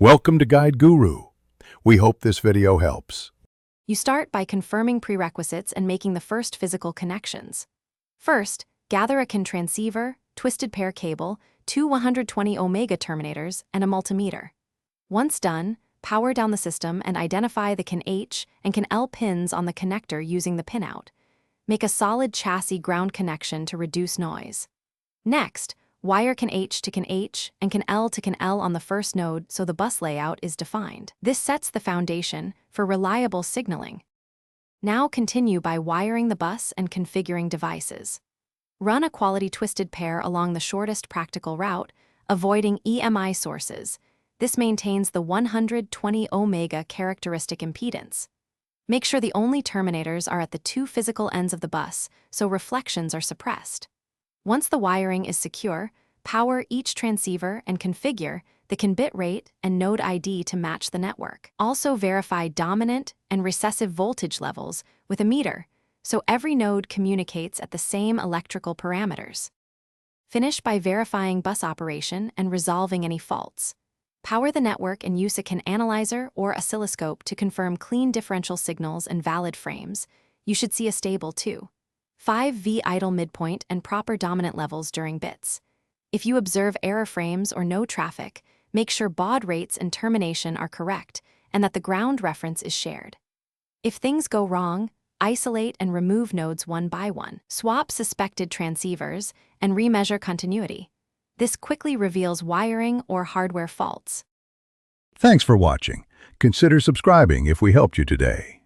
Welcome to Guide Guru. We hope this video helps. You start by confirming prerequisites and making the first physical connections. First, gather a CAN transceiver, twisted pair cable, two 120 omega terminators, and a multimeter. Once done, power down the system and identify the CAN H and CAN L pins on the connector using the pinout. Make a solid chassis ground connection to reduce noise. Next, wire CAN H to CAN H and CAN L to CAN L on the first node so the bus layout is defined. This sets the foundation for reliable signaling. Now continue by wiring the bus and configuring devices. Run a quality twisted pair along the shortest practical route, avoiding EMI sources. This maintains the 120 omega characteristic impedance. Make sure the only terminators are at the two physical ends of the bus, so reflections are suppressed. Once the wiring is secure, power each transceiver and configure the CAN bit rate and node ID to match the network. Also verify dominant and recessive voltage levels with a meter, so every node communicates at the same electrical parameters. Finish by verifying bus operation and resolving any faults. Power the network and use a CAN analyzer or oscilloscope to confirm clean differential signals and valid frames. You should see a stable 2.5V idle midpoint and proper dominant levels during bits. If you observe error frames or no traffic, make sure baud rates and termination are correct and that the ground reference is shared. If things go wrong, isolate and remove nodes one by one. Swap suspected transceivers and remeasure continuity. This quickly reveals wiring or hardware faults. Thanks for watching. Consider subscribing if we helped you today.